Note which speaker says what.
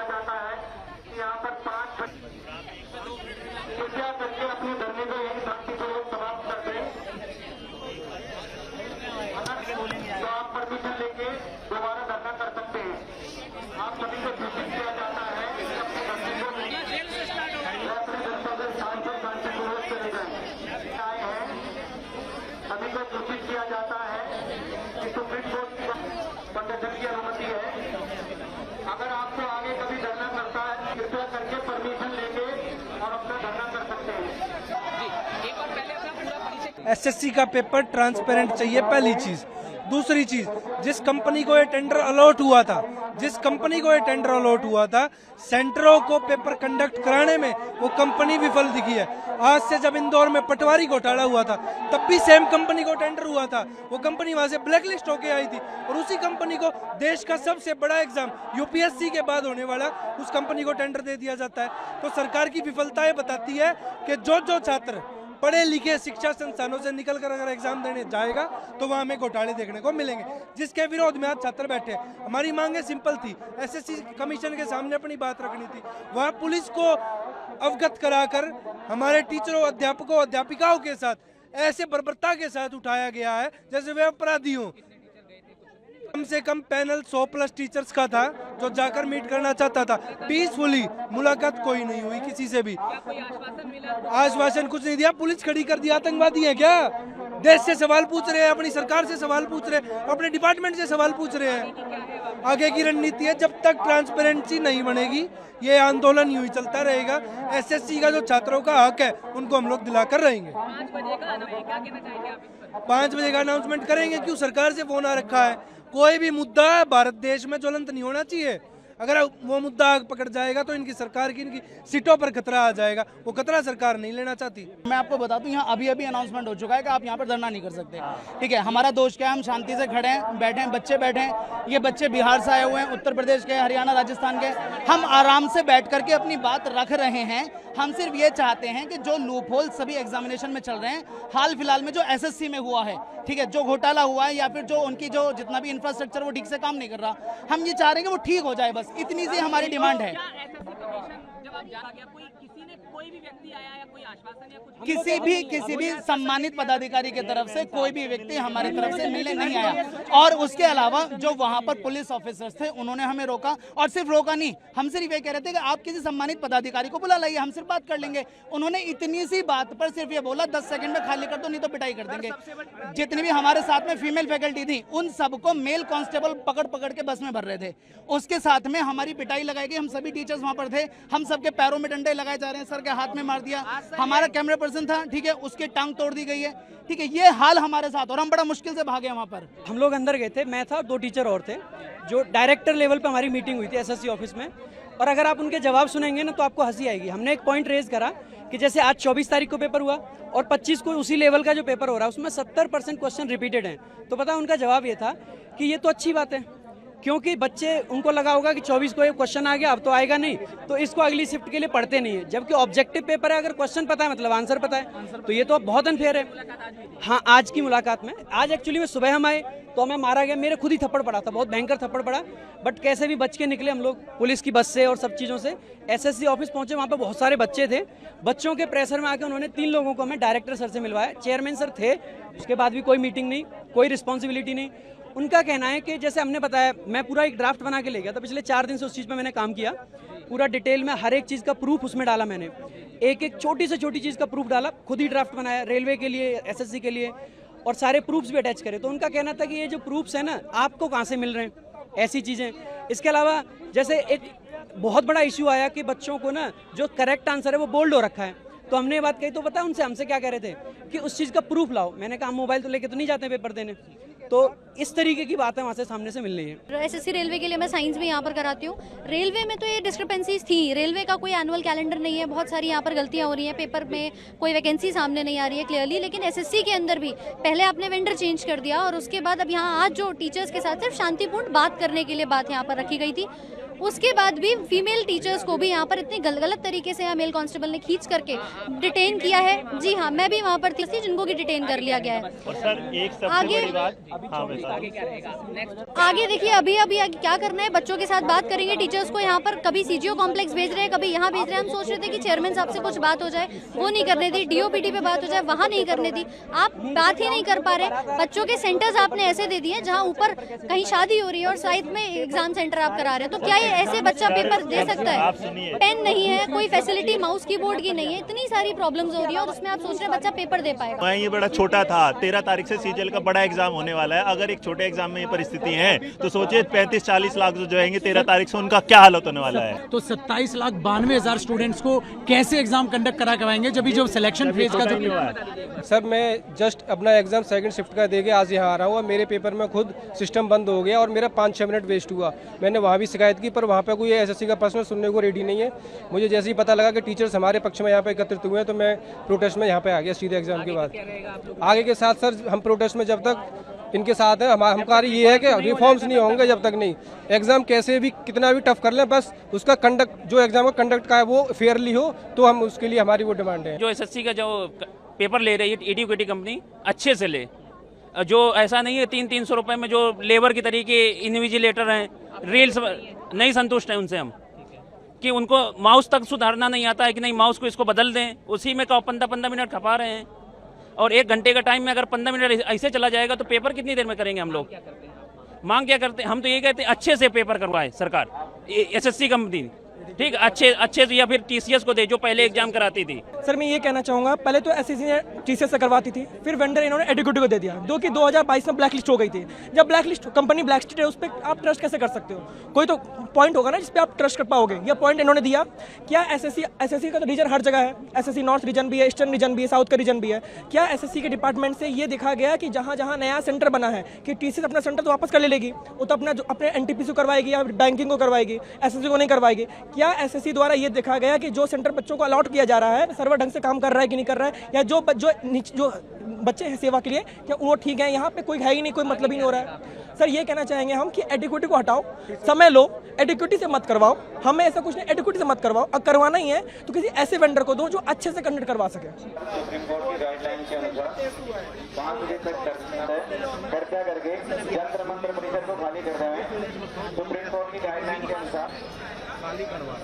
Speaker 1: किया जाता है कि यहाँ पर 5 कृपया करके अपने धरने को यही शांतिपूर्वक समाप्त कर दें। तो आप परमिशन लेके दोबारा धरना कर सकते हैं। आप सभी को सूचित किया जाता है कि अपने धरने को अपने जनता से शांतिपूर्वक चले जाए आए हैं। सभी को सूचित किया जाता है कि सुप्रीम कोर्ट की प्रदर्शन की अनुमति है। अगर आपको आगे कभी धरना करता है कृपया करके परमिशन लेके और अपना धरना कर सकते हैं।
Speaker 2: एसएससी का पेपर ट्रांसपेरेंट चाहिए, पहली चीज। दूसरी चीज, जिस कंपनी को ये टेंडर अलॉट हुआ था, सेंटरों को पेपर कंडक्ट कराने में वो कंपनी विफल दिखी है। आज से जब इंदौर में पटवारी घोटाला हुआ था तब भी सेम कंपनी को टेंडर हुआ था, वो कंपनी वहां से ब्लैकलिस्ट होके आई थी और उसी कंपनी को देश का सबसे बड़ा एग्जाम यूपीएससी के बाद होने वाला उस कंपनी को टेंडर दे दिया जाता है। तो सरकार की विफलताएं बताती है कि जो छात्र पढ़े लिखे शिक्षा संस्थानों से निकलकर अगर एग्जाम देने जाएगा तो वहां हमें घोटाले देखने को मिलेंगे, जिसके विरोध में आज छात्र बैठे। हमारी मांगे सिंपल थी, एसएससी कमीशन के सामने अपनी बात रखनी थी। वहां पुलिस को अवगत कराकर हमारे टीचरों, अध्यापकों, अध्यापिकाओं के साथ ऐसे बर्बरता के साथ उठाया गया है जैसे वे अपराधी हों। कम से कम पैनल 100+ टीचर्स का था जो जाकर मीट करना चाहता था। पीसफुली मुलाकात कोई नहीं हुई किसी से भी। आश्वासन कुछ नहीं दिया, पुलिस खड़ी कर दिया। आतंकवादी है क्या? देश से सवाल पूछ रहे हैं, अपनी सरकार से सवाल पूछ रहे हैं, अपने डिपार्टमेंट से सवाल पूछ रहे हैं। आगे की रणनीति है, जब तक ट्रांसपेरेंसी नहीं बनेगी ये आंदोलन यूं ही चलता रहेगा। एसएससी का जो छात्रों का हक है उनको हम लोग दिलाकर रहेंगे। 5 बजे का अनाउंसमेंट करेंगे। क्यों? सरकार से फोन आ रखा है। कोई भी मुद्दा भारत देश में ज्वलंत नहीं होना चाहिए। अगर वो मुद्दा आग पकड़ जाएगा तो इनकी सरकार की, इनकी सीटों पर खतरा आ जाएगा। वो खतरा सरकार नहीं लेना चाहती।
Speaker 3: मैं आपको बता दूं, यहाँ अभी अनाउंसमेंट हो चुका है कि आप यहाँ पर धरना नहीं कर सकते। ठीक है, हमारा दोष क्या है, हम शांति से खड़े हैं, बैठे हैं, बच्चे बैठे हैं। ये बच्चे बिहार से आए हुए हैं, उत्तर प्रदेश के, हरियाणा, राजस्थान के। हम आराम से बैठ करके अपनी बात रख रहे हैं। हम सिर्फ ये चाहते हैं कि जो लूप होल सभी एग्जामिनेशन में चल रहे हैं, हाल फिलहाल में जो एसएससी में हुआ है, ठीक है, जो घोटाला हुआ है या फिर जो उनकी जो जितना भी इंफ्रास्ट्रक्चर वो ठीक से काम नहीं कर रहा, हम ये चाह रहे हैं कि वो ठीक हो जाए। बस इतनी सी हमारी डिमांड है। किसी भी सम्मानित पदाधिकारी की तरफ से कोई भी व्यक्ति हमारी तरफ से मिलने नहीं आया। और उसके अलावा जो वहां पर पुलिस ऑफिसर्स थे उन्होंने हमें रोका, और सिर्फ रोका नहीं, हम सिर्फ ये कह रहे थे कि आप किसी सम्मानित पदाधिकारी को बुला लाइए, हम सिर्फ बात कर लेंगे। उन्होंने इतनी सी बात पर सिर्फ ये बोला 10 सेकंड में खाली कर दो नहीं तो पिटाई कर देंगे। जितनी भी हमारे साथ में फीमेल फैकल्टी थी उन सबको मेल कांस्टेबल पकड़ के बस में भर रहे थे। उसके साथ में हमारी पिटाई लगाई गई। हम सभी टीचर्स वहां पर थे, हम सबके पैरों में डंडे लगाए जा रहे हैं, सर के हाथ में मार दिया। हमारा कैमरा पर्सन था, ठीक है, उसकी टांग तोड़ दी गई है। ठीक है, ये हाल हमारे साथ, और हम बड़ा मुश्किल से भागे वहां पर।
Speaker 4: हम लोग अंदर गए थे, मैं था और 2 टीचर और थे। जो डायरेक्टर लेवल पे हमारी मीटिंग हुई थी एसएससी ऑफिस में, और अगर आप उनके जवाब सुनेंगे ना तो आपको हंसी आएगी। हमने एक पॉइंट रेज करा कि जैसे आज 24 तारीख को पेपर हुआ और 25 को उसी लेवल का जो पेपर हो रहा है उसमें 70% क्वेश्चन रिपीटेड हैं। तो पता उनका जवाब ये था कि ये तो अच्छी बात है, क्योंकि बच्चे, उनको लगा होगा कि 24 को ये क्वेश्चन आ गया अब तो आएगा नहीं, तो इसको अगली शिफ्ट के लिए पढ़ते नहीं है। जबकि ऑब्जेक्टिव पेपर है, अगर क्वेश्चन पता है मतलब आंसर पता है, तो ये तो बहुत अनफेयर है। हाँ, आज की मुलाकात में, आज एक्चुअली में सुबह हम आए तो हमें मारा गया, मेरे खुद ही थप्पड़ पड़ा था, बहुत भयंकर थप्पड़ पड़ा, बट कैसे भी बच के निकले हम लोग पुलिस की बस से और सब चीज़ों से। एसएससी ऑफिस पहुंचे, वहाँ पे बहुत सारे बच्चे थे। बच्चों के प्रेशर में आके उन्होंने 3 लोगों को हमें डायरेक्टर सर से मिलवाया। चेयरमैन सर थे, उसके बाद भी कोई मीटिंग नहीं, कोई रिस्पॉन्सिबिलिटी नहीं। उनका कहना है कि जैसे हमने बताया, मैं पूरा एक ड्राफ्ट बना के ले गया था, पिछले 4 दिन से उस चीज़ पे मैंने काम किया, पूरा डिटेल में हर एक चीज़ का प्रूफ उसमें डाला मैंने, एक छोटी से छोटी चीज़ का प्रूफ डाला, खुद ही ड्राफ्ट बनाया रेलवे के लिए, एसएससी के लिए, और सारे प्रूफ्स भी अटैच करे। तो उनका कहना था कि ये जो प्रूफ्स है ना, आपको कहाँ से मिल रहे हैं ऐसी चीज़ें। इसके अलावा जैसे एक बहुत बड़ा इशू आया कि बच्चों को ना जो करेक्ट आंसर है वो बोल्ड हो रखा है, तो हमने ये बात कही तो पता उनसे हमसे क्या कह रहे थे कि उस चीज़ का प्रूफ लाओ। मैंने कहा मोबाइल तो लेके तो नहीं जाते पेपर देने, तो इस तरीके की बातें वहाँ से सामने से मिल रही है।
Speaker 5: एसएससी रेलवे के लिए मैं साइंस भी यहाँ पर कराती हूँ। रेलवे में तो ये डिस्क्रिपेंसीज थी, रेलवे का कोई एनुअल कैलेंडर नहीं है, बहुत सारी यहाँ पर गलतियाँ हो रही हैं, पेपर में कोई वैकेंसी सामने नहीं आ रही है क्लियरली। लेकिन एसएससी के अंदर भी पहले आपने वेंडर चेंज कर दिया और उसके बाद अब यहाँ आज जो टीचर्स के साथ सिर्फ शांतिपूर्ण बात करने के लिए बात यहाँ पर रखी गई थी। उसके बाद भी फीमेल टीचर्स को भी यहाँ पर इतने गलत तरीके से यहाँ मेल कांस्टेबल ने खींच करके डिटेन किया है। जी हाँ, मैं भी वहाँ पर थी जिनको की डिटेन कर लिया गया है।
Speaker 6: और सर एक सबसे
Speaker 5: आगे
Speaker 6: बड़ी बात,
Speaker 5: आगे देखिए, अभी क्या करना है, बच्चों के साथ बात करेंगे। टीचर्स को यहाँ पर कभी सीजीओ कॉम्प्लेक्स भेज रहे हैं, कभी यहाँ भेज रहे हैं। हम सोच रहे थे कि चेयरमैन साहब से कुछ बात हो जाए, वो नहीं करने दी। डीओपीटी पे बात हो जाए, वहाँ नहीं करने दी। आप बात ही नहीं कर पा रहे। बच्चों के सेंटर्स आपने ऐसे दे दिए जहाँ ऊपर कहीं शादी हो रही है और साइड में एग्जाम सेंटर आप करा रहे हैं। तो क्या ये ऐसे बच्चा पेपर दे सकता है? पेन नहीं है, कोई फैसिलिटी माउस कीबोर्ड की नहीं है, इतनी सारी प्रॉब्लम्स हो रही है और उसमें आप सोच रहे हैं बच्चा पेपर दे पाएगा।
Speaker 6: ये बड़ा छोटा था। 13 तारीख से सीजीएल का बड़ा एग्जाम होने वाला है। अगर एक छोटे एग्जाम में ये परिस्थिति है तो सोचिए 35-40 लाख जो जाएंगे 13 तारीख से, उनका क्या हालत होने वाला है।
Speaker 7: तो 27,92,000 स्टूडेंट्स को कैसे एग्जाम कंडक्ट कराएंगे जब जो सिलेक्शन फेज का जो।
Speaker 2: सर मैं जस्ट अपना एग्जाम सेकंड शिफ्ट का देके आज यहाँ आ रहा हूँ और मेरे पेपर में खुद सिस्टम बंद हो गया और मेरा 5-6 मिनट वेस्ट हुआ। मैंने वहाँ भी शिकायत की पर वहाँ पे कोई एसएससी का पर्सनल सुनने को रेडी नहीं है। मुझे जैसे ही पता लगा कि टीचर्स हमारे पक्ष में यहाँ पे एकत्रित हुए हैं तो मैं प्रोटेस्ट में यहाँ पे आ गया सीधे एग्जाम के बाद। आगे के साथ सर हम प्रोटेस्ट में जब तक इनके साथ है, हमारा कार्य ये है कि रिफॉर्म्स नहीं होंगे जब तक नहीं। एग्जाम कैसे भी कितना भी टफ कर लें, बस उसका कंडक्ट जो एग्जाम का कंडक्ट का है वो फेयरली हो, तो हम उसके लिए हमारी वो डिमांड है।
Speaker 8: जो एसएससी का जो पेपर ले रही है एडुकेटी कंपनी, अच्छे से ले। जो ऐसा नहीं है 300-300 रुपए में जो लेबर की तरीके इन्विजिलेटर हैं, रील्स नहीं संतुष्ट हैं उनसे हम, कि उनको माउस तक सुधारना नहीं आता है कि नहीं माउस को इसको बदल दें, उसी में 15 मिनट खपा रहे हैं। और 1 घंटे का टाइम में अगर 15 मिनट ऐसे चला जाएगा तो पेपर कितनी देर में करेंगे हम लोग? मांग क्या करते हैं हम? तो ये कहते हैं अच्छे से पेपर करवाए सरकार, एसएससी कंपनी, ठीक, अच्छे से, या फिर टीसीएस को दे जो पहले एग्जाम कराती थी।
Speaker 4: सर मैं ये कहना चाहूँगा, पहले तो एसएससी ने टीसीएस से करवाती थी, फिर वेंडर इन्होंने एडुकेटी को दे दिया, जो कि 2022 में ब्लैक लिस्ट हो गई थी। जब black list company black list है, उस पर आप ट्रस्ट कैसे कर सकते हो? कोई तो पॉइंट होगा ना जिस पे आप ट्रस्ट कर पाओगे। ये पॉइंट इन्होंने दिया। क्या एसएससी का तो रीजन हर जगह है, एसएससी नॉर्थ रीजन भी है, ईस्टर्न रीजन भी है, साउथ का रीजन भी है। क्या एसएससी के डिपार्टमेंट से ये देखा गया कि जहाँ जहाँ नया सेंटर बना है कि टीसीएस अपना सेंटर तो वापस कर ले लेगी, वो तो अपने एनटीपीसी को करवाएगी या बैंकिंग को करवाएगी, एसएससी को नहीं करवाएगी? क्या एसएससी द्वारा ये देखा गया कि जो सेंटर बच्चों को अलॉट किया जा रहा है सर्वर ढंग से काम कर रहा है कि नहीं कर रहा है, या जो बच्चे हैं सेवा के लिए क्या वो ठीक है? यहाँ पे कोई है ही नहीं, कोई मतलब ही नहीं हो रहा है। सर ये कहना चाहेंगे हम कि एडुकेटी को हटाओ, समय लो, एडुकेटी से मत करवाओ। हमें ऐसा कुछ नहीं, एडुकेटी से मत करवाओ। अब करवाना ही है तो किसी ऐसे वेंडर को दो जो अच्छे से कंडक्ट करवा सके।
Speaker 1: सुप्रीम कोर्ट की गाइडलाइन के अनुसार 5 बजे तक चर्चा करके जंतर मंत्र परिसर को खाली कर रहे हैं। सुप्रीम कोर्ट की गाइडलाइन के अनुसार खाली करवा